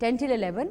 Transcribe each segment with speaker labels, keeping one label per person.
Speaker 1: 10 till 11,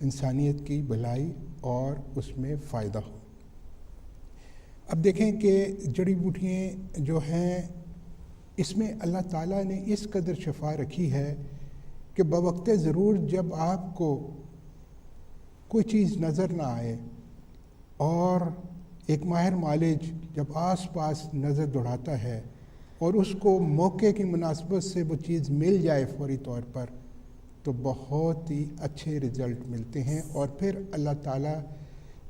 Speaker 2: انسانیت کی بھلائی اور اس میں فائدہ ہو۔ اب دیکھیں کہ جڑی بوٹیاں جو ہیں اس میں اللہ تعالیٰ نے اس قدر شفا رکھی ہے کہ بوقت ضرور جب آپ کو کوئی چیز نظر نہ آئے اور ایک ماہر معالج جب آس پاس نظر دوڑاتا ہے اور اس کو موقع کی مناسبت سے وہ چیز مل جائے فوری طور پر، تو بہت ہی اچھے رزلٹ ملتے ہیں، اور پھر اللہ تعالیٰ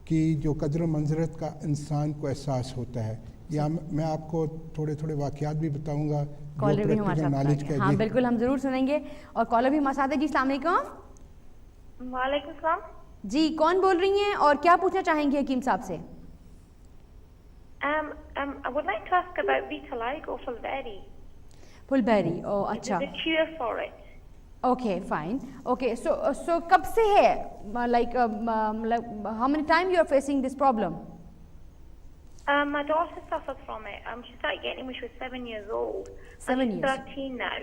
Speaker 2: کی جو قدر و منزلت کا انسان کو احساس ہوتا ہے۔ یا میں آپ کو تھوڑے واقعات بھی بتاؤں گا
Speaker 1: کالر بھی ہمارے ساتھ ہیں۔ ہاں بالکل، ہم ضرور سنیں گے، اور کالر بھی ہمارے ساتھ ہے۔ جی السلام علیکم۔
Speaker 3: وعلیکم السلام۔
Speaker 1: جی کون بول رہی ہیں اور کیا پوچھنا چاہیں گے حکیم صاحب سے؟
Speaker 3: I would like to ask about vitiligo or fulberry.
Speaker 1: Fulberry، oh اچھا۔
Speaker 3: The cure for it.
Speaker 1: Okay, fine. Okay, so کب سے ہے؟ Like how many time you are facing this problem?
Speaker 3: My daughter suffered from it. She started getting it when she was 7 years old.
Speaker 1: 7 years.
Speaker 3: She's 13 now.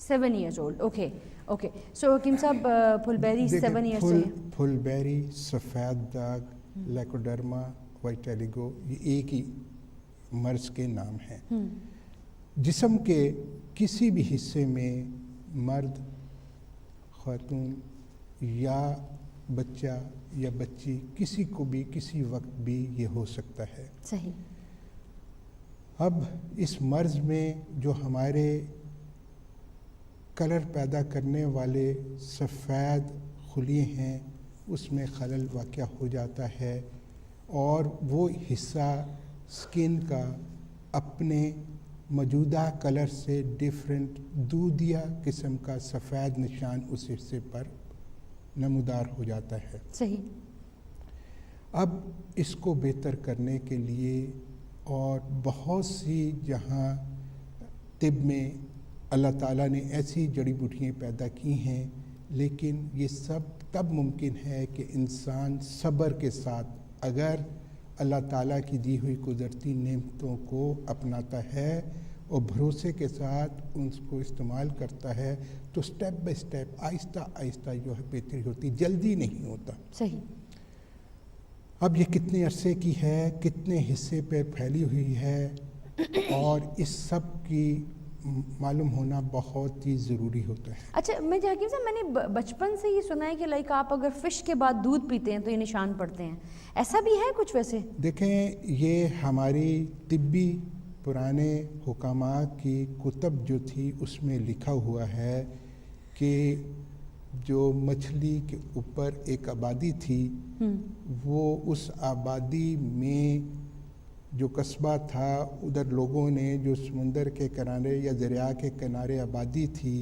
Speaker 1: 7 years old. Okay. So حکیم صاحب فلبیری 7 years سے
Speaker 2: فلبیری، سفید داغ، لیکوڈرما، وائٹیلیگو، یہ ایک ہی مرض کے نام ہیں۔ جسم کے کسی بھی حصے میں مرد، خاتون یا بچہ یا بچی، کسی کو بھی کسی وقت بھی یہ ہو سکتا ہے۔
Speaker 1: صحیح۔
Speaker 2: اب اس مرض میں جو ہمارے کلر پیدا کرنے والے سفید خلیے ہیں اس میں خلل واقع ہو جاتا ہے، اور وہ حصہ سکن کا اپنے موجودہ کلر سے ڈیفرنٹ دودھیا قسم کا سفید نشان اس حصے پر نمودار ہو جاتا ہے۔
Speaker 1: صحیح۔
Speaker 2: اب اس کو بہتر کرنے کے لیے اور بہت سی جہاں طب میں اللہ تعالیٰ نے ایسی جڑی بوٹیاں پیدا کی ہیں، لیکن یہ سب تب ممکن ہے کہ انسان صبر کے ساتھ اگر اللہ تعالیٰ کی دی ہوئی قدرتی نعمتوں کو اپناتا ہے اور بھروسے کے ساتھ اس کو استعمال کرتا ہے، تو سٹیپ بائی سٹیپ آہستہ آہستہ جو ہے بہتری ہوتی، جلدی نہیں ہوتا۔
Speaker 1: صحیح۔
Speaker 2: اب یہ کتنے عرصے کی ہے، کتنے حصے پہ پھیلی ہوئی ہے، اور اس سب کی معلوم ہونا بہت ہی ضروری ہوتا ہے۔
Speaker 1: اچھا حکیم صاحب، میں نے بچپن سے یہ سنا ہے کہ لائک آپ اگر فش کے بعد دودھ پیتے ہیں تو یہ نشان پڑتے ہیں، ایسا بھی ہے کچھ؟ ویسے
Speaker 2: دیکھیں، یہ ہماری طبی پرانے حکامات کی کتب جو تھی اس میں لکھا ہوا ہے کہ جو مچھلی کے اوپر ایک آبادی تھی، وہ اس آبادی میں جو قصبہ تھا، ادھر لوگوں نے جو سمندر کے کنارے یا دریا کے کنارے آبادی تھی،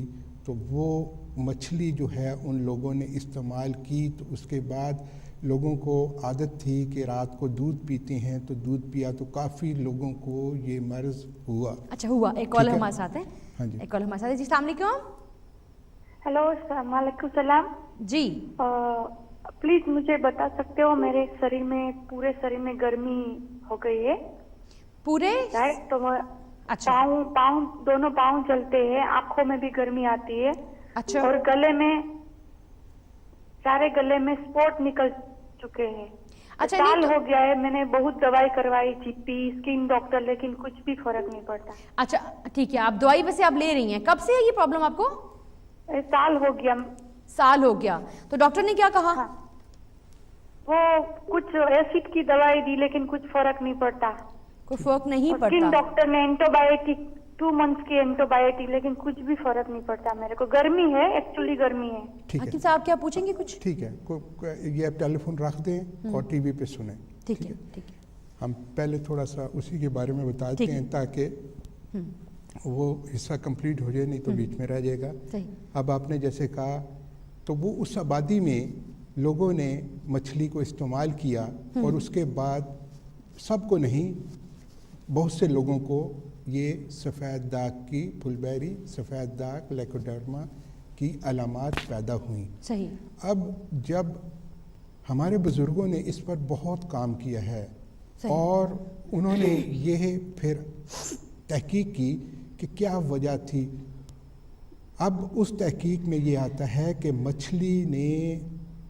Speaker 2: تو وہ مچھلی جو ہے ان لوگوں نے استعمال کی، تو اس کے بعد لوگوں کو عادت تھی کہ رات کو دودھ پیتے ہیں، تو دودھ پیا تو کافی لوگوں کو یہ مرض ہوا۔
Speaker 1: اچھا ہوا۔ ایک کال ہمارے ساتھ ہے۔
Speaker 2: ہاں جی،
Speaker 1: ایک کال ہمارے ساتھ ہے۔ جی السلام علیکم۔
Speaker 3: ہیلو، السلام علیکم۔ السلام
Speaker 1: جی
Speaker 3: پلیز مجھے بتا سکتے ہو، میرے شریر میں پورے شریر میں گرمی ہو گئی ہے
Speaker 1: پورے؟
Speaker 3: تو
Speaker 1: اچھا،
Speaker 3: پاؤں دونوں پاؤں جلتے ہیں، آنکھوں میں بھی گرمی آتی ہے،
Speaker 1: اچھا،
Speaker 3: اور گلے میں سارے گلے میں اسپاٹ نکل چکے ہیں۔
Speaker 1: اچھا،
Speaker 3: سال
Speaker 1: نہیں
Speaker 3: ہو گیا ہے، میں نے بہت دوائی کروائی، جی پی، اسکن ڈاکٹر، لیکن کچھ بھی فرق نہیں پڑتا۔
Speaker 1: اچھا ٹھیک ہے، آپ دوائی ویسے آپ لے رہی ہیں، کب سے ہے یہ پرابلم آپ کو؟
Speaker 3: سال ہو گیا۔
Speaker 1: سال ہو گیا، تو ڈاکٹر نے کیا کہا؟
Speaker 3: ہاں، وہ کچھ ایسڈ کی دوائی دی لیکن کچھ فرق نہیں پڑتا۔
Speaker 1: کوئی فرق نہیں
Speaker 3: اسکن
Speaker 1: پڑتا؟
Speaker 3: ڈاکٹر نے اینٹی بایوٹک 2 months کی اینٹی بایوٹک، لیکن کچھ بھی فرق نہیں پڑتا میرے کو۔ گرمی ہے، ایکچولی گرمی ہے۔
Speaker 2: ٹھیک ہے
Speaker 1: حکیم صاحب کیا پوچھیں گے کچھ؟
Speaker 2: ٹھیک ہے، یہ آپ ٹیلی فون رکھ دیں اور ٹی وی پہ سنیں۔
Speaker 1: ٹھیک ہے، ٹھیک ہے۔
Speaker 2: ہم پہلے تھوڑا سا اسی کے بارے میں بتاتے ہیں تاکہ وہ حصہ کمپلیٹ ہو جائے، نہیں تو بیچ میں رہ جائے گا۔
Speaker 1: صحیح۔
Speaker 2: اب آپ نے جیسے کہا، تو وہ اس آبادی میں لوگوں نے مچھلی کو استعمال کیا، اور اس کے بعد سب کو نہیں، بہت سے لوگوں کو یہ سفید داغ کی، فلبیری، سفید داغ، لیکوڈرما کی علامات پیدا ہوئیں۔
Speaker 1: صحیح۔
Speaker 2: اب جب ہمارے بزرگوں نے اس پر بہت کام کیا ہے، اور انہوں نے یہ پھر تحقیق کی کہ کیا وجہ تھی۔ اب اس تحقیق میں یہ آتا ہے کہ مچھلی نے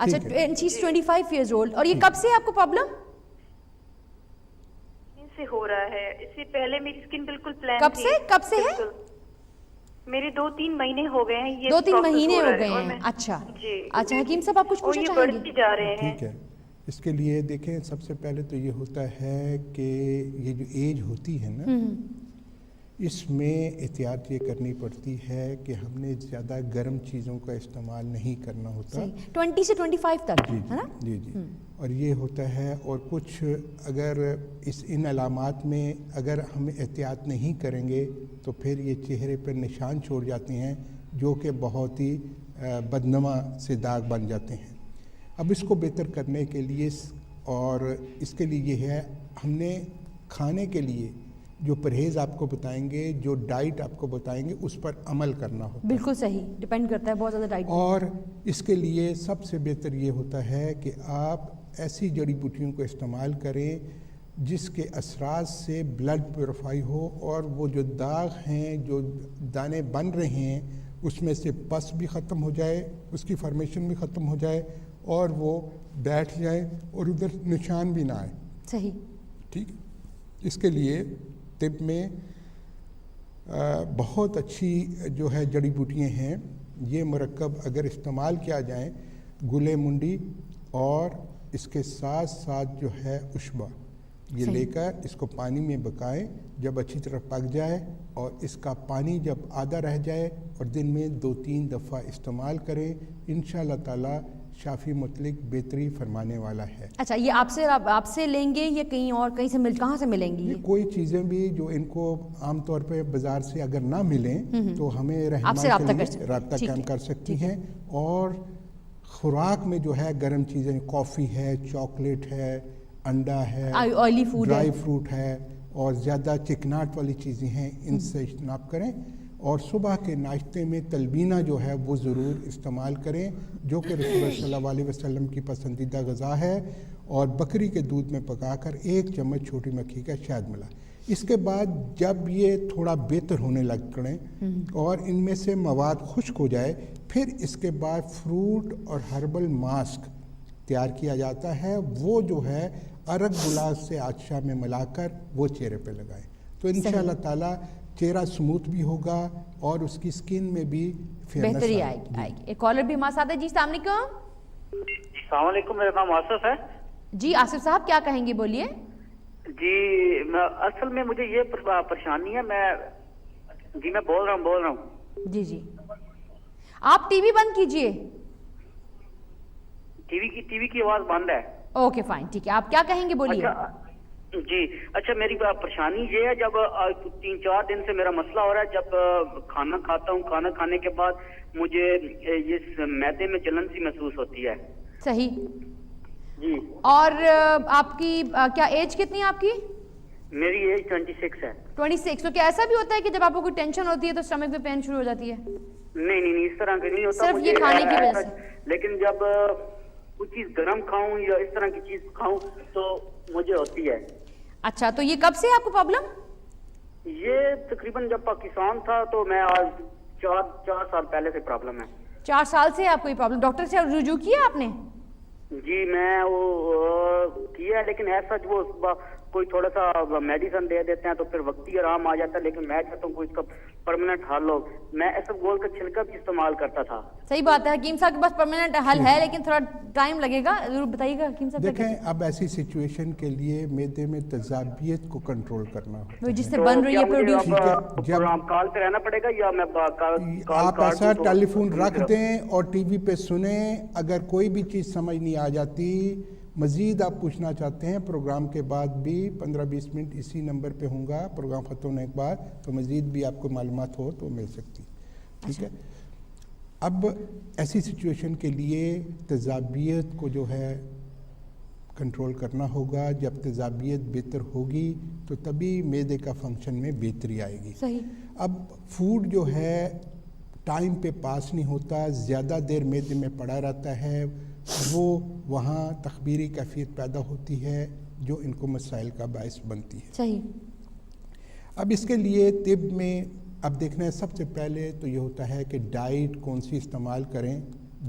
Speaker 1: اچھا شی از 25 ایئرز اولڈ. اور یہ کب سے آپ کو پرابلم
Speaker 3: سے ہو رہا ہے؟ اس سے پہلے میری اسکن بالکل پلین تھی.
Speaker 1: کب سے ہے؟
Speaker 3: میرے 2-3 مہینے ہو گئے ہیں. یہ
Speaker 1: 2-3 مہینے ہو گئے ہیں. اچھا
Speaker 3: جی.
Speaker 1: اچھا حکیم صاحب آپ کچھ پوچھنا چاہیں گے؟
Speaker 3: بڑھتے جا رہے ہیں.
Speaker 2: ٹھیک ہے. اس کے لیے دیکھیں سب سے پہلے تو یہ ہوتا ہے کہ یہ جو ایج ہوتی ہے نا اس میں احتیاط یہ کرنی پڑتی ہے کہ ہم نے زیادہ گرم چیزوں کا استعمال نہیں کرنا ہوتا.
Speaker 1: 20 سے 25 تک ہے نا.
Speaker 2: جی جی. اور یہ ہوتا ہے. اور کچھ اگر ان علامات میں اگر ہم احتیاط نہیں کریں گے تو پھر یہ چہرے پر نشان چھوڑ جاتے ہیں جو کہ بہت ہی بدنما سے داغ بن جاتے ہیں. اب اس کو بہتر کرنے کے لیے اور اس کے لیے یہ ہے ہم نے کھانے کے لیے جو پرہیز آپ کو بتائیں گے, جو ڈائٹ آپ کو بتائیں گے, اس پر عمل کرنا ہوتا ہے.
Speaker 1: بالکل صحیح, ڈیپینڈ کرتا ہے بہت زیادہ ڈائٹ.
Speaker 2: اور اس کے لیے سب سے بہتر یہ ہوتا ہے کہ آپ ایسی جڑی بوٹیوں کو استعمال کریں جس کے اثرات سے بلڈ پیوریفائی ہو اور وہ جو داغ ہیں, جو دانے بن رہے ہیں, اس میں سے پس بھی ختم ہو جائے, اس کی فارمیشن بھی ختم ہو جائے اور وہ بیٹھ جائے اور ادھر نشان بھی نہ آئے.
Speaker 1: صحیح.
Speaker 2: ٹھیک. اس کے لیے طب میں بہت اچھی جو ہے جڑی بوٹیاں ہیں. یہ مرکب اگر استعمال کیا جائیں, گلے منڈی اور اس کے ساتھ ساتھ جو ہے اشبا, یہ لے کر اس کو پانی میں پکائیں. جب اچھی طرح پک جائے اور اس کا پانی جب آدھا رہ جائے اور دن میں 2-3 دفعہ استعمال کریں, انشاءاللہ تعالی شافی مطلق بہتری فرمانے والا ہے.
Speaker 1: اچھا, یہ آپ سے لیں گے یا کہیں اور کہیں سے کہاں سے ملیں گی؟
Speaker 2: یہ کوئی چیزیں بھی جو ان کو عام طور پہ بازار سے اگر نہ ملیں تو ہمیں رہنمائی کے لیے رابطہ قائم کر سکتی ہیں. اور خوراک میں جو ہے گرم چیزیں, کافی ہے, چاکلیٹ ہے, انڈا ہے,
Speaker 1: آئلی فوڈ,
Speaker 2: ڈرائی فروٹ ہے اور زیادہ چکناٹ والی چیزیں ہیں, ان سے اجتناب کریں. اور صبح کے ناشتے میں تلبینہ جو ہے وہ ضرور استعمال کریں جو کہ رسول اللہ صلی اللہ علیہ وسلم کی پسندیدہ غذا ہے. اور بکری کے دودھ میں پکا کر 1 چمچ چھوٹی مکھی کا شہد ملا. اس کے بعد جب یہ تھوڑا بہتر ہونے لگ پڑیں اور ان میں سے مواد خشک ہو جائے, پھر اس کے بعد فروٹ اور ہربل ماسک تیار کیا جاتا ہے. وہ جو ہے ارگ گلاس سے آچشا میں ملا کر وہ چہرے پہ لگائیں تو انشاءاللہ تعالی چہرہ سموتھ بھی ہوگا اور اس کی سکن میں بھی
Speaker 1: بہتری آئے گی. ایک کالر بھی ہمارے ساتھ ہے. جی السلام علیکم.
Speaker 4: السلام علیکم, میرا نام آصف ہے.
Speaker 1: جی آصف صاحب کیا کہیں گے, بولیے.
Speaker 4: جی اصل میں مجھے یہ پریشانی ہے, میں بول رہا ہوں.
Speaker 1: جی جی, آپ ٹی وی بند کیجئے.
Speaker 4: ٹی وی کی آواز بند ہے.
Speaker 1: اوکے فائن, ٹھیک ہے, آپ کیا کہیں گے, بولیے.
Speaker 4: جی اچھا, میری پریشانی یہ ہے, جب 3-4 دن سے میرا مسئلہ ہو رہا ہے, جب کھانا کھاتا ہوں, کھانا کھانے کے بعد مجھے یہ معدے میں جلن سی محسوس ہوتی ہے.
Speaker 1: صحیح.
Speaker 4: جی.
Speaker 1: اور آپ کی کیا ایج کتنی ہے آپ کی؟
Speaker 4: میری ایج 26 ہے.
Speaker 1: 26. تو کیا ایسا بھی ہوتا ہے کہ جب آپ کو کوئی ٹینشن ہوتی ہے تو اسٹمک میں پین شروع ہو جاتی ہے؟
Speaker 4: نہیں, اس طرح کا نہیں ہوتا.
Speaker 1: صرف یہ کھانے کی وجہ سے.
Speaker 4: لیکن جب کچھ چیز گرم کھاؤں یا اس طرح کی چیز کھاؤں تو مجھے ہوتی ہے.
Speaker 1: اچھا, تو یہ کب سے آپ کو پرابلم؟
Speaker 4: یہ تقریباً جب پاکستان تھا تو میں آج 4 سال پہلے سے پرابلم ہے.
Speaker 1: 4 سال سے آپ کو یہ پرابلم. ڈاکٹر سے رجوع کیا آپ نے؟
Speaker 4: جی میں وہ کیا, لیکن ایسا وہ کوئی تھوڑا سا میڈیسن دے دیتے ہیں تو پھر وقتی آرام آ جاتا ہے, لیکن میں چاہتا ہوں کوئی اس کا پرماننٹ حل ہو. میں ایسا گول کا چھلکا بھی استعمال کرتا تھا.
Speaker 1: صحیح بات ہے, حکیم صاحب کے پاس پرماننٹ حل ہے لیکن تھوڑا ٹائم لگے گا. ضرور بتائیے گا حکیم صاحب.
Speaker 2: دیکھیں, اب ایسی سچویشن کے لیے معدے میں تیزابیت کو کنٹرول کرنا ہوتا ہے,
Speaker 1: جس سے بن رہی ہے پروڈیوس.
Speaker 4: جب کال پہ رہنا پڑے گا یا میں
Speaker 2: آپ ایسا ٹیلی فون رکھ دیں اور ٹی وی پہ سنیں. اگر کوئی بھی چیز سمجھ نہیں آ جاتی, مزید آپ پوچھنا چاہتے ہیں, پروگرام کے بعد بھی 15-20 منٹ اسی نمبر پہ ہوں گا. پروگرام ختم ہونے کے بعد تو مزید بھی آپ کو معلومات ہو تو مل سکتی. ٹھیک ہے. اب ایسی سچویشن کے لیے تیزابیت کو جو ہے کنٹرول کرنا ہوگا. جب تیزابیت بہتر ہوگی تو تبھی معدے کا فنکشن میں بہتری آئے گی.
Speaker 1: صحیح.
Speaker 2: اب فوڈ جو ہے ٹائم پہ پاس نہیں ہوتا, زیادہ دیر معدے میں پڑا رہتا ہے, وہ وہاں تخمیری کیفیت پیدا ہوتی ہے جو ان کو مسائل کا باعث بنتی ہے.
Speaker 1: صحیح.
Speaker 2: اب اس کے لیے طب میں اب دیکھنا ہے, سب سے پہلے تو یہ ہوتا ہے کہ ڈائٹ کون سی استعمال کریں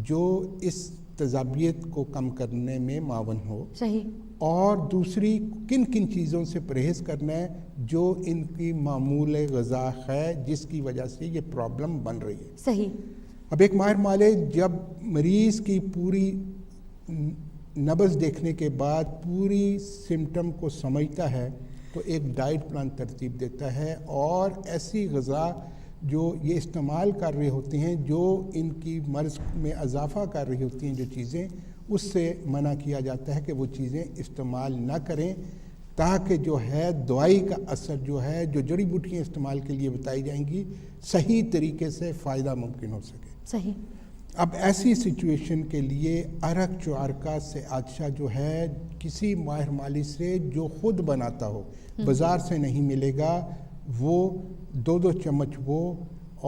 Speaker 2: جو اس تذابیت کو کم کرنے میں معاون ہو،
Speaker 1: صحیح،
Speaker 2: اور دوسری کن کن چیزوں سے پرہیز کرنا ہے جو ان کی معمول غذا ہے جس کی وجہ سے یہ پرابلم بن رہی ہے.
Speaker 1: صحیح.
Speaker 2: اب ایک ماہر معالج جب مریض کی پوری نبض دیکھنے کے بعد پوری سمٹم کو سمجھتا ہے تو ایک ڈائٹ پلان ترتیب دیتا ہے، اور ایسی غذا جو یہ استعمال کر رہے ہوتے ہیں جو ان کی مرض میں اضافہ کر رہی ہوتی ہیں جو چیزیں، اس سے منع کیا جاتا ہے کہ وہ چیزیں استعمال نہ کریں، تاکہ جو ہے دوائی کا اثر جو ہے جو جڑی بوٹیاں استعمال کے لیے بتائی جائیں گی صحیح طریقے سے فائدہ ممکن ہو سکے.
Speaker 1: صحیح.
Speaker 2: اب ایسی سچویشن کے لیے عرق چوارکا سے عطشہ جو ہے کسی ماہر معالج سے جو خود بناتا ہو، بازار سے نہیں ملے گا، وہ 2 چمچ وہ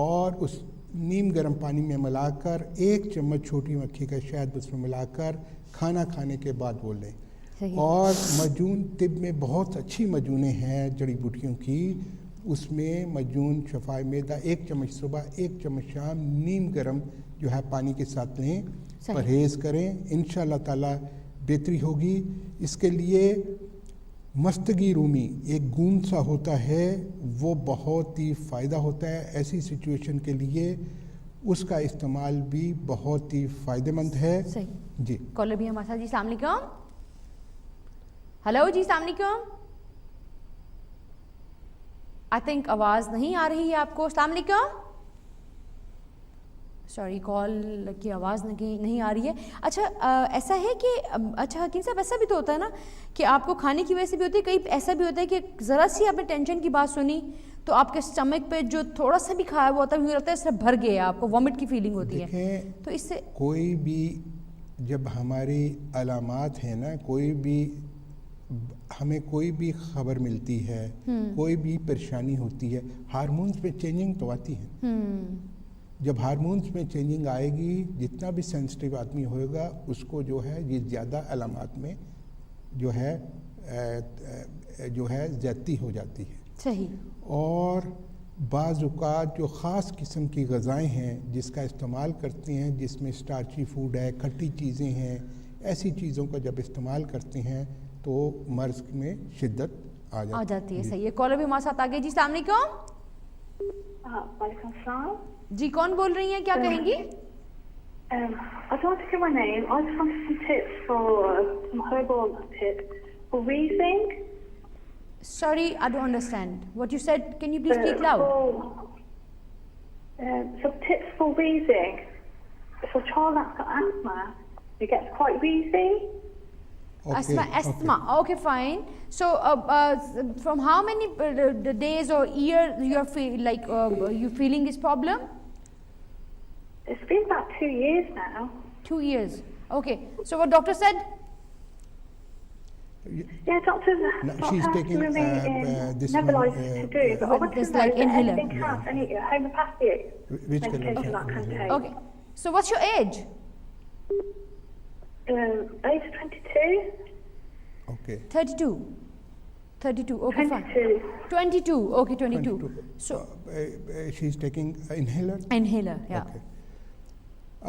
Speaker 2: اور اس نیم گرم پانی میں ملا کر 1 چمچ چھوٹی مکھی کا شہد اس میں ملا کر کھانا کھانے کے بعد وہ لیں. اور مجون طب میں بہت اچھی مجونیں ہیں جڑی بوٹیوں کی، اس میں مجون شفائے معدہ 1 چمچ صبح 1 چمچ شام نیم گرم جو ہے پانی کے ساتھ لیں، پرہیز کریں، انشاءاللہ تعالی بہتری ہوگی. اس کے لیے مستگی رومی ایک گوند سا ہوتا ہے، وہ بہت ہی فائدہ ہوتا ہے ایسی سچویشن کے لیے، اس کا استعمال بھی بہت ہی فائدہ مند ہے. جی
Speaker 1: کالر بھی ہمارے ساتھ. جی السلام علیکم. ہلو جی السلام علیکم. آئی تھنک آواز نہیں آ رہی ہے آپ کو. السلام علیکم. سوری کال کی آواز نہیں آ رہی ہے. اچھا ایسا ہے کہ اچھا حکیم صاحب ایسا بھی تو ہوتا ہے نا کہ آپ کو کھانے کی وجہ سے بھی ہوتی ہے، کئی ایسا بھی ہوتا ہے کہ ذرا سی آپ نے ٹینشن کی بات سنی تو آپ کے اسٹمک پہ جو تھوڑا سا بھی کھایا ہوا ہوتا ہے مجھے لگتا ہے اس سے بھر گیا، آپ کو وامٹ کی فیلنگ ہوتی ہے. تو اس سے
Speaker 2: کوئی بھی جب ہماری علامات ہیں نا، ہمیں کوئی بھی خبر ملتی ہے، کوئی بھی پریشانی ہوتی ہے، ہارمونز میں چینجنگ تو آتی ہے. جب ہارمونز میں چینجنگ آئے گی، جتنا بھی سینسٹیو آدمی ہوئے گا اس کو جو ہے یہ زیادہ علامات میں جو ہے زیادتی ہو جاتی ہے.
Speaker 1: صحیح.
Speaker 2: اور بعض اوقات جو خاص قسم کی غذائیں ہیں جس کا استعمال کرتے ہیں، جس میں اسٹارچی فوڈ ہے، کھٹی چیزیں ہیں، ایسی چیزوں کا جب استعمال کرتے ہیں تو مرض میں شدت آ جاتی ہے.
Speaker 1: صحیح ہے. کالر بھی ہمارے ساتھ آگے. جی السلام علیکم.
Speaker 5: وعلیکم السلام.
Speaker 1: جی کون بول رہی ہیں، کیا کہیں گی؟
Speaker 5: I don't want to give my name. I just want some tips for some herbal tips for wheezing.
Speaker 1: Sorry, I don't understand what you said. Can you please speak loud?
Speaker 5: Some tips for wheezing. If a child that's got asthma, he gets quite wheezy.
Speaker 1: Asthma. Okay, fine. So, from how many days or years you feeling this problem?
Speaker 5: It's been about 2 years now.
Speaker 1: 2 years. Okay. So what doctor said?
Speaker 5: Yeah, doctor.
Speaker 2: She's taking this
Speaker 5: nebulizers to do, but I want to know
Speaker 1: like inhaler.
Speaker 5: anything counts, any homeopathic
Speaker 2: Which
Speaker 5: medication that can take.
Speaker 1: Okay. So what's your age?
Speaker 5: Age 22.
Speaker 2: Okay.
Speaker 1: 32. 32. Okay,
Speaker 5: 22.
Speaker 1: fine. 22. Okay, 22. So
Speaker 2: she's taking inhaler.
Speaker 1: Inhaler. Yeah.
Speaker 2: Okay.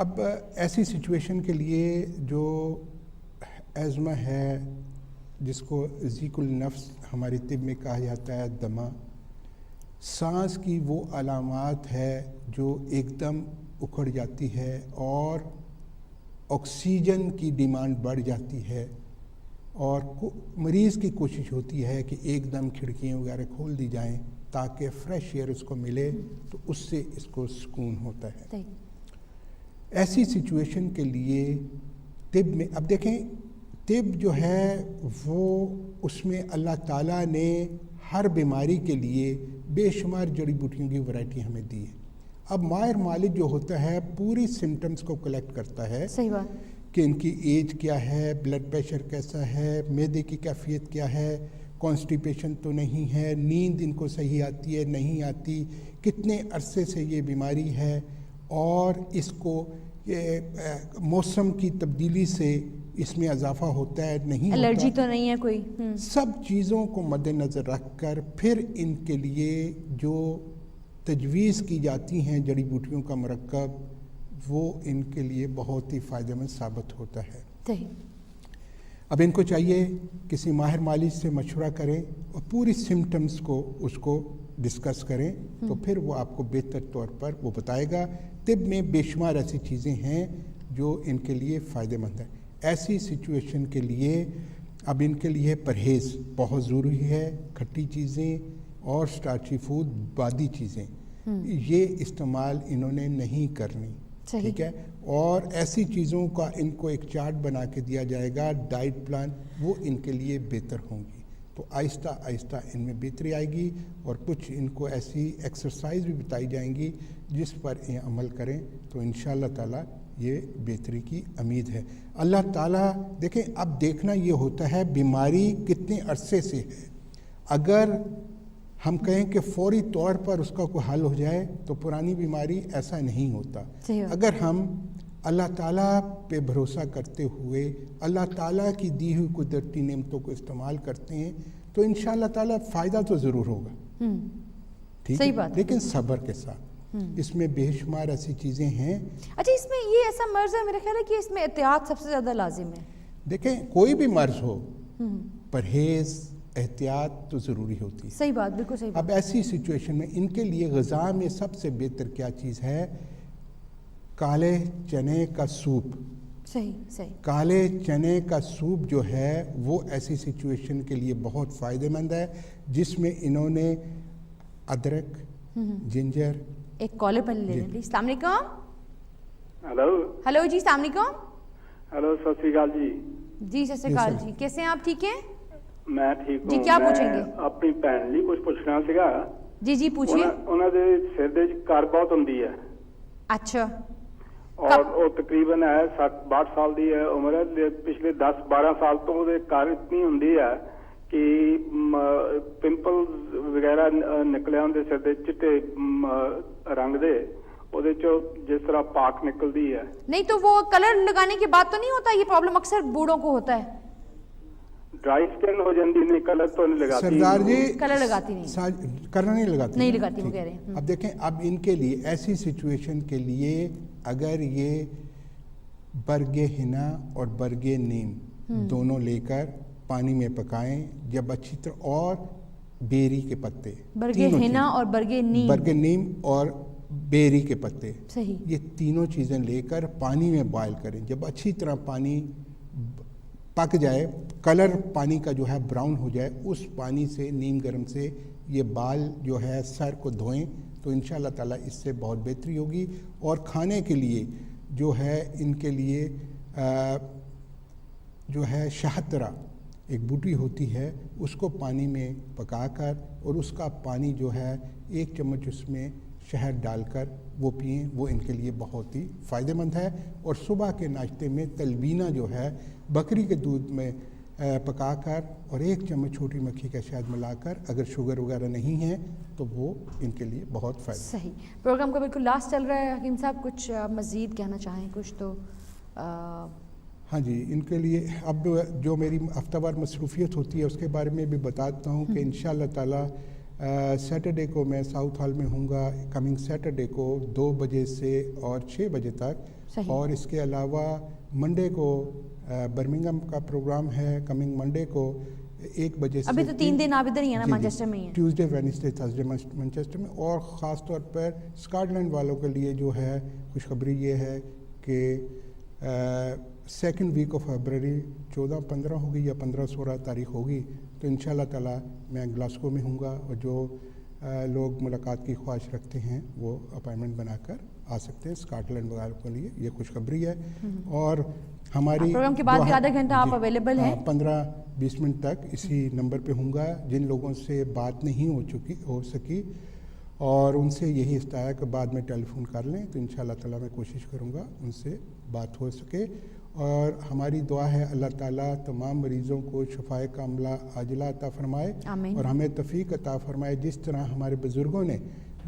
Speaker 2: اب ایسی situation کے لیے جو asthma ہے، جس کو ضیق النفس ہماری طب میں کہا جاتا ہے، دمہ، سانس کی وہ علامات ہے جو ایک دم اکھڑ جاتی ہے اور آکسیجن کی ڈیمانڈ بڑھ جاتی ہے، اور مریض کی کوشش ہوتی ہے کہ ایک دم کھڑکیاں وغیرہ کھول دی جائیں تاکہ فریش ایئر اس کو ملے، تو اس سے اس کو سکون ہوتا ہے. ایسی سچویشن کے لیے طب میں اب دیکھیں، طب جو ہے وہ اس میں اللہ تعالیٰ نے ہر بیماری کے لیے بے شمار جڑی بوٹیوں کی ورائٹی ہمیں دی ہے. اب ماہر معالج جو ہوتا ہے پوری سمٹمز کو کلیکٹ کرتا ہے.
Speaker 1: صحیح بات.
Speaker 2: کہ ان کی ایج کیا ہے، بلڈ پریشر کیسا ہے، معدے کی کیفیت کیا ہے، کانسٹیپیشن تو نہیں ہے، نیند ان کو صحیح آتی ہے نہیں آتی، کتنے عرصے سے یہ بیماری ہے، اور اس کو موسم کی تبدیلی سے اس میں اضافہ ہوتا ہے نہیں ہوتا،
Speaker 1: الرجی تو نہیں ہے کوئی.
Speaker 2: سب چیزوں کو مد نظر رکھ کر پھر ان کے لیے جو تجویز کی جاتی ہیں جڑی بوٹیوں کا مرکب، وہ ان کے لیے بہت ہی فائدہ مند ثابت ہوتا ہے.
Speaker 1: صحیح.
Speaker 2: اب ان کو چاہیے کسی ماہر مالج سے مشورہ کریں اور پوری سمٹمز کو اس کو ڈسکس کریں, تو پھر وہ آپ کو بہتر طور پر وہ بتائے گا. طب میں بے شمار ایسی چیزیں ہیں جو ان کے لیے فائدہ مند ہیں. ایسی سچویشن کے لیے اب ان کے لیے پرہیز بہت ضروری ہے. کھٹی چیزیں اور سٹارچی فوڈ, بادی چیزیں, یہ استعمال انہوں نے نہیں کرنی. ٹھیک ہے. اور ایسی چیزوں کا ان کو ایک چارٹ بنا کے دیا جائے گا, ڈائٹ پلان, وہ ان کے لیے بہتر ہوں گی. تو آہستہ آہستہ ان میں بہتری آئے گی. اور کچھ ان کو ایسی ایکسرسائز بھی بتائی جائیں گی جس پر یہ عمل کریں, تو انشاءاللہ تعالیٰ یہ بہتری کی امید ہے. اللہ تعالیٰ دیکھیں, اب دیکھنا یہ ہوتا ہے بیماری کتنے عرصے سے ہے. اگر ہم کہیں کہ فوری طور پر اس کا کوئی حل ہو جائے تو پرانی بیماری ایسا نہیں ہوتا. اگر ہم اللہ تعالیٰ پہ بھروسہ کرتے ہوئے اللہ تعالیٰ کی دی ہوئی قدرتی نعمتوں کو استعمال کرتے ہیں تو انشاءاللہ تعالیٰ فائدہ تو ضرور ہوگا. ٹھیک ہے, لیکن صبر کے ساتھ. اس میں بے شمار ایسی چیزیں ہیں.
Speaker 1: اچھا, اس میں یہ ایسا مرض ہے میرا خیال ہے کہ اس میں احتیاط سب سے زیادہ لازم ہے.
Speaker 2: دیکھیں, کوئی بھی مرض ہو, پرہیز احتیاط تو ضروری ہوتی ہے.
Speaker 1: صحیح بات, بالکل صحیح بات.
Speaker 2: اب ایسی سچویشن میں ان کے لیے غذا میں سب سے بہتر کیا چیز ہے؟ کالے چنے کا سوپ.
Speaker 1: صحیح صحیح.
Speaker 2: کالے چنے کا سوپ جو ہے وہ ایسی سچویشن کے لیے بہت فائدہ مند ہے, جس میں انہوں نے ادرک, جنجر.
Speaker 1: ایک کالر پہلے لے لیں پلیز. السلام علیکم.
Speaker 6: ہلو
Speaker 1: جی, السلام علیکم.
Speaker 6: ہلو, ست سری اکال جی.
Speaker 1: جی ست سری اکال جی, کیسے ہیں آپ؟ ٹھیک ہیں
Speaker 6: میں ٹھیک ہوں.
Speaker 1: جی, کیا پوچھیں گے؟
Speaker 6: اپنی بہن ਲਈ ਕੁਝ ਪੁੱਛਣਾ ਸੀਗਾ.
Speaker 1: جی پوچھیے.
Speaker 6: ਉਹਨਾਂ ਦੇ ਸਿਰ ਦੇ ਵਿੱਚ ਕਰ ਬਹੁਤ ਹੁੰਦੀ ਹੈ.
Speaker 1: اچھا.
Speaker 6: اور ਉਹ ਤਕਰੀਬਨ ਹੈ 60-62 ਸਾਲ ਦੀ ਹੈ ਉਮਰ ਹੈ. ਪਿਛਲੇ 10-12 ਸਾਲ ਤੋਂ ਉਹਦੇ ਕਰ ਇਤਨੀ ਹੁੰਦੀ ਹੈ ਕਿ ਪਿੰਪਲਸ ਵਗੈਰਾ ਨਿਕਲੇ ਹੁੰਦੇ ਸਿਰ ਦੇ ਚਿੱਟੇ رنگ دے, ਉਹਦੇ ਚੋਂ ਜਿਸ ਤਰ੍ਹਾਂ پاک نکلتی ہے.
Speaker 1: نہیں تو وہ کلر لگانے کے بعد تو نہیں ہوتا؟ یہ پرابلم اکثر بوڑھوں کو ہوتا ہے.
Speaker 6: ڈرائی سکن ہو جاتی نہیں, کلر تو نہیں لگاتی.
Speaker 2: سردار جی,
Speaker 1: کلر لگاتی نہیں,
Speaker 2: کرنا نہیں لگاتی,
Speaker 1: وہ کہہ رہے ہیں.
Speaker 2: اب دیکھیں, اب ان کے لیے ایسی سچویشن کے لیے اگر یہ برگ ہنا اور برگ نیم دونوں لے کر پانی میں پکائیں جب اچھی طرح, اور بیری کے پتے,
Speaker 1: برگ ہنا اور برگ
Speaker 2: نیم اور بیری کے پتے,
Speaker 1: صحیح,
Speaker 2: یہ تینوں چیزیں لے کر پانی میں بوائل کریں. جب اچھی طرح پانی پک جائے, کلر پانی کا جو ہے براؤن ہو جائے, اس پانی سے, نیم گرم سے یہ بال جو ہے سر کو دھوئیں, تو انشاءاللہ تعالیٰ اس سے بہت بہتری ہوگی. اور کھانے کے لیے جو ہے ان کے لیے جو ہے شہترہ ایک بوٹی ہوتی ہے, اس کو پانی میں پکا کر اور اس کا پانی جو ہے 1 چمچ اس میں شہد ڈال کر وہ پئیں, وہ ان کے لیے بہت ہی فائدہ مند ہے. اور صبح کے ناشتے میں تلبینہ جو ہے بکری کے دودھ میں پکا کر اور 1 چمچ چھوٹی مکھی کا شہد ملا کر, اگر شوگر وغیرہ نہیں ہے تو وہ ان کے لیے بہت فائدہ.
Speaker 1: صحیح. پروگرام کا بالکل لاسٹ چل رہا ہے. حکیم صاحب کچھ مزید کہنا چاہیں کچھ تو؟
Speaker 2: ہاں جی, ان کے لیے اب جو میری ہفتہ وار مصروفیت ہوتی ہے اس کے بارے میں بھی بتاتا ہوں کہ انشاءاللہ تعالیٰ سیٹرڈے کو میں ساؤتھ ہال میں ہوں گا, کمنگ سیٹرڈے کو 2 بجے سے اور 6 بجے تک. اور اس کے علاوہ منڈے کو برمنگھم کا پروگرام ہے, کمنگ منڈے کو 1 بجے سے.
Speaker 1: ابھی تو 3 دن آپ ادھر ہی ہیں نا, مانچسٹر میں ہی ہیں.
Speaker 2: ٹیوزڈے, وینسڈے, تھرسڈے مانچسٹر میں. اور خاص طور پر اسکاٹ لینڈ والوں کے لیے جو ہے خوشخبری یہ ہے کہ سیکنڈ ویک آف فیبرری 14-15 ہوگی یا 15-16 تاریخ ہوگی, تو انشاءاللہ تعالیٰ میں گلاسکو میں ہوں گا. اور جو لوگ ملاقات کی خواہش رکھتے ہیں وہ اپائنٹمنٹ بنا کر آ سکتے ہیں. اسکاٹ لینڈ والوں کے لیے یہ خوشخبری ہے. اور ہماری
Speaker 1: پروگرام کے بعد بھی آدھا گھنٹہ آپ اویلیبل ہیں؟
Speaker 2: 15-20 منٹ تک اسی نمبر پہ ہوں گا. جن لوگوں سے بات نہیں ہو سکی اور ان سے یہی استعایا کہ بعد میں ٹیلی فون کر لیں, تو انشاءاللہ تعالیٰ میں کوشش کروں گا ان سے بات ہو سکے. اور ہماری دعا ہے اللہ تعالیٰ تمام مریضوں کو شفائے کاملہ عاجلہ عطا فرمائے, اور ہمیں توفیق عطا فرمائے. جس طرح ہمارے بزرگوں نے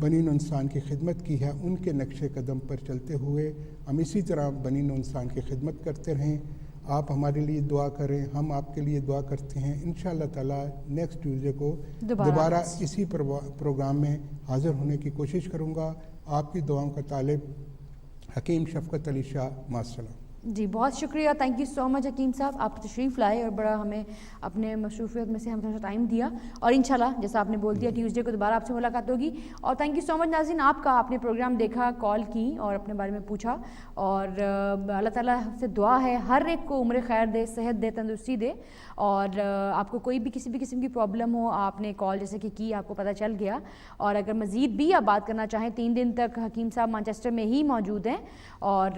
Speaker 2: بنی نوع انسان کی خدمت کی ہے, ان کے نقش قدم پر چلتے ہوئے ہم اسی طرح بنی نوع انسان کی خدمت کرتے رہیں. آپ ہمارے لیے دعا کریں, ہم آپ کے لیے دعا کرتے ہیں. انشاءاللہ تعالیٰ نیکسٹ ٹیوزڈے کو دوبارہ اسی پروگرام میں حاضر ہونے کی کوشش کروں گا. آپ کی دعاؤں کا طالب حکیم شفقت علی شاہ، ماسلام۔
Speaker 1: جی بہت شکریہ، تھینک یو سو مچ حکیم صاحب، آپ تشریف لائے اور بڑا ہمیں اپنے مصروفیت میں سے ہم تھوڑا سا ٹائم دیا، اور انشاءاللہ جیسا آپ نے بول دیا ٹیوزڈے کو دوبارہ آپ سے ملاقات ہوگی۔ اور تھینک یو سو مچ ناظرین آپ کا، آپ نے پروگرام دیکھا، کال کی اور اپنے بارے میں پوچھا، اور اللہ تعالیٰ سے دعا ہے ہر ایک کو عمر خیر دے، صحت دے، تندرستی دے، اور آپ کو کوئی بھی کسی بھی قسم کی پرابلم ہو، آپ نے کال جیسے کہ کی، آپ کو پتہ چل گیا، اور اگر مزید بھی آپ بات کرنا چاہیں 3 دن تک حکیم صاحب مانچسٹر میں ہی موجود ہیں، اور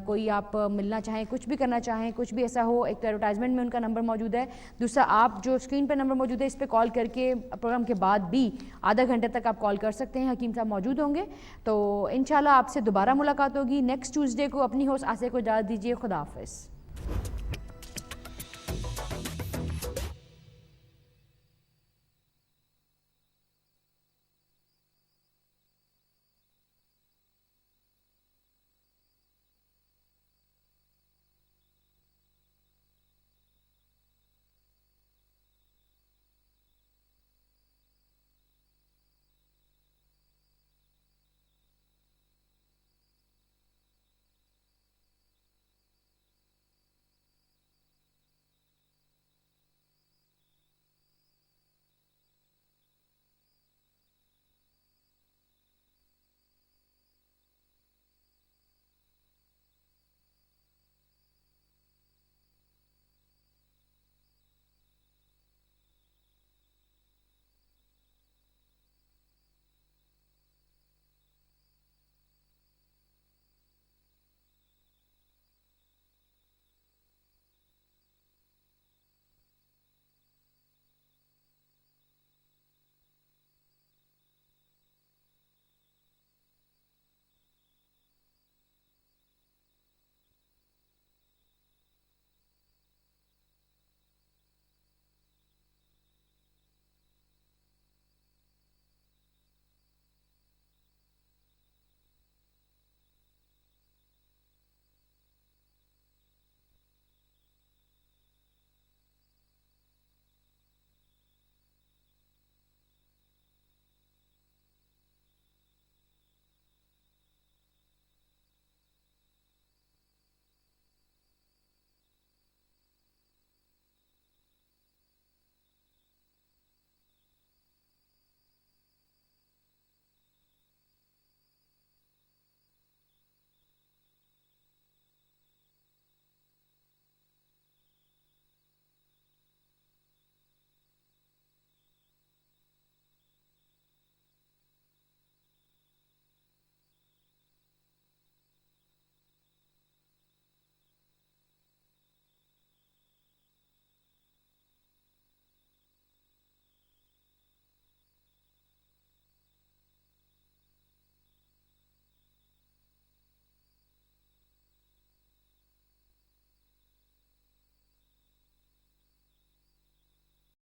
Speaker 1: کوئی آپ ملنا چاہیں، کچھ بھی کرنا چاہیں، کچھ بھی ایسا ہو، ایک تو ایڈورٹائزمنٹ میں ان کا نمبر موجود ہے، دوسرا آپ جو اسکرین پہ نمبر موجود ہے اس پہ کال کر کے پروگرام کے بعد بھی آدھا گھنٹے تک آپ کال کر سکتے ہیں، حکیم صاحب موجود ہوں گے۔ تو انشاءاللہ آپ سے دوبارہ ملاقات ہوگی نیکسٹ ٹیوزڈے کو۔ اپنی ہوسٹ آسیہ کو اجازت دیجیے، خدا حافظ۔